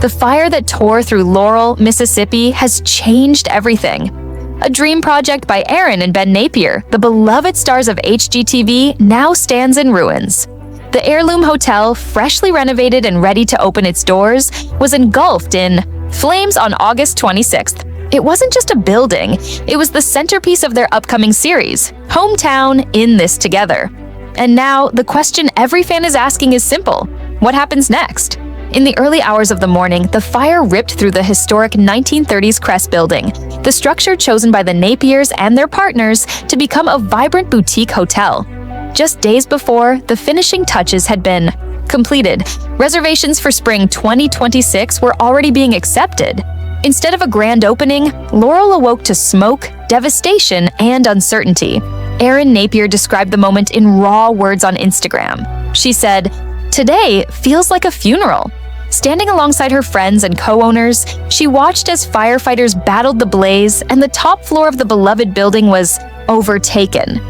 The fire that tore through Laurel, Mississippi has changed everything. A dream project by Erin and Ben Napier, the beloved stars of HGTV, now stands in ruins. The Heirloom Hotel, freshly renovated and ready to open its doors, was engulfed in flames on August 26th. It wasn't just a building, it was the centerpiece of their upcoming series, Hometown, In This Together. And now, the question every fan is asking is simple: what happens next? In the early hours of the morning, the fire ripped through the historic 1930s Crest building, the structure chosen by the Napiers and their partners to become a vibrant boutique hotel. Just days before, the finishing touches had been completed. Reservations for spring 2026 were already being accepted. Instead of a grand opening, Laurel awoke to smoke, devastation, and uncertainty. Erin Napier described the moment in raw words on Instagram. She said, "Today feels like a funeral." Standing alongside her friends and co-owners, she watched as firefighters battled the blaze and the top floor of the beloved building was overtaken.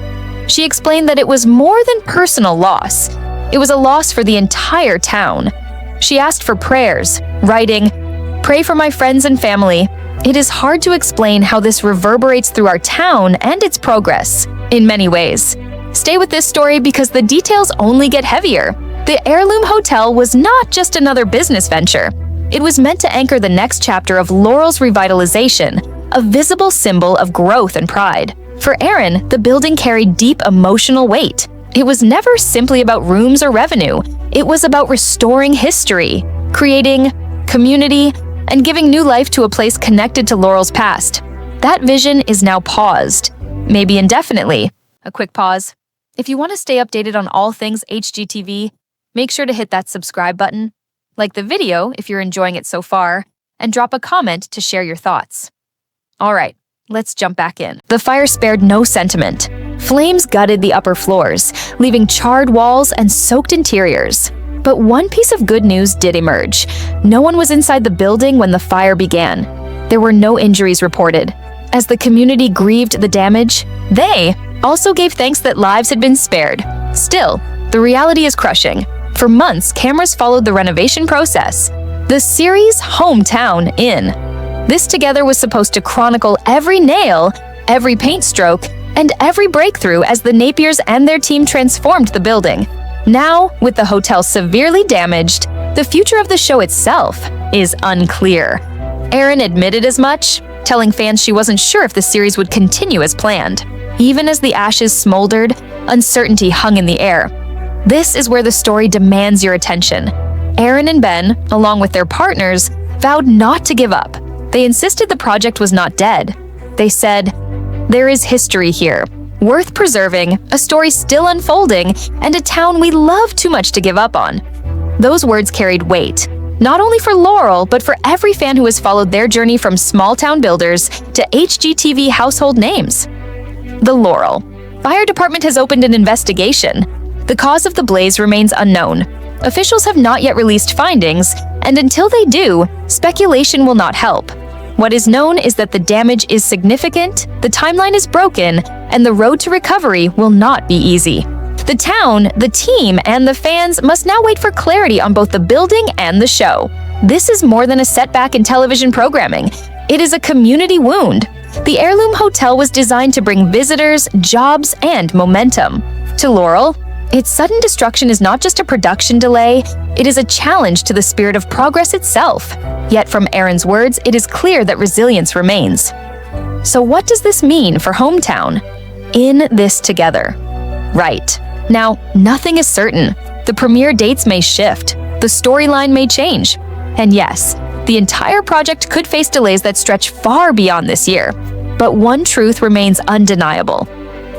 She explained that it was more than personal loss. It was a loss for the entire town. She asked for prayers, writing, "Pray for my friends and family. It is hard to explain how this reverberates through our town and its progress, in many ways." Stay with this story because the details only get heavier. The Heirloom Hotel was not just another business venture. It was meant to anchor the next chapter of Laurel's revitalization, a visible symbol of growth and pride. For Erin, the building carried deep emotional weight. It was never simply about rooms or revenue. It was about restoring history, creating community, and giving new life to a place connected to Laurel's past. That vision is now paused, maybe indefinitely. A quick pause. If you want to stay updated on all things HGTV, make sure to hit that subscribe button, like the video if you're enjoying it so far, and drop a comment to share your thoughts. All right, let's jump back in. The fire spared no sentiment. Flames gutted the upper floors, leaving charred walls and soaked interiors. But one piece of good news did emerge. No one was inside the building when the fire began. There were no injuries reported. As the community grieved the damage, they also gave thanks that lives had been spared. Still, the reality is crushing. For months, cameras followed the renovation process. The series Hometown In This Together was supposed to chronicle every nail, every paint stroke, and every breakthrough as the Napiers and their team transformed the building. Now, with the hotel severely damaged, the future of the show itself is unclear. Erin admitted as much, telling fans she wasn't sure if the series would continue as planned. Even as the ashes smoldered, uncertainty hung in the air. This is where the story demands your attention. Erin and Ben, along with their partners, vowed not to give up. They insisted the project was not dead. They said, "There is history here, worth preserving, a story still unfolding, and a town we love too much to give up on." Those words carried weight, not only for Laurel, but for every fan who has followed their journey from small-town builders to HGTV household names. The Laurel Fire Department has opened an investigation. The cause of the blaze remains unknown. Officials have not yet released findings, and until they do, speculation will not help. What is known is that the damage is significant, the timeline is broken, and the road to recovery will not be easy. The town, the team, and the fans must now wait for clarity on both the building and the show. This is more than a setback in television programming. It is a community wound. The Heirloom Hotel was designed to bring visitors, jobs, and momentum. To Laurel, its sudden destruction is not just a production delay, it is a challenge to the spirit of progress itself. Yet from Erin's words, it is clear that resilience remains. So what does this mean for Hometown? In This Together. Right. Now, nothing is certain. The premiere dates may shift, the storyline may change. And yes, the entire project could face delays that stretch far beyond this year. But one truth remains undeniable.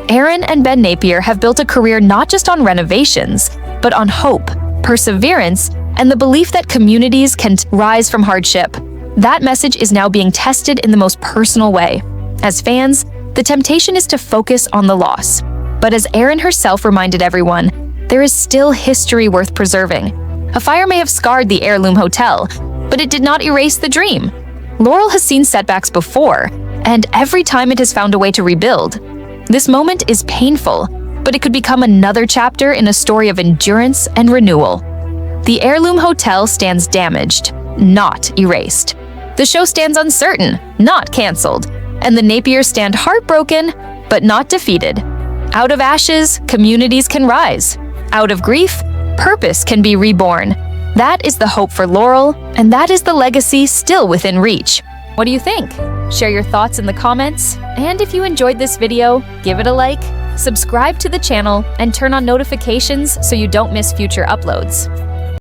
Erin and Ben Napier have built a career not just on renovations, but on hope, perseverance, and the belief that communities can rise from hardship. That message is now being tested in the most personal way. As fans, the temptation is to focus on the loss. But as Erin herself reminded everyone, there is still history worth preserving. A fire may have scarred the Heirloom Hotel, but it did not erase the dream. Laurel has seen setbacks before, and every time it has found a way to rebuild. This moment is painful, but it could become another chapter in a story of endurance and renewal. The Heirloom Hotel stands damaged, not erased. The show stands uncertain, not canceled. And the Napiers stand heartbroken, but not defeated. Out of ashes, communities can rise. Out of grief, purpose can be reborn. That is the hope for Laurel, and that is the legacy still within reach. What do you think? Share your thoughts in the comments. And if you enjoyed this video, give it a like, subscribe to the channel, and turn on notifications so you don't miss future uploads.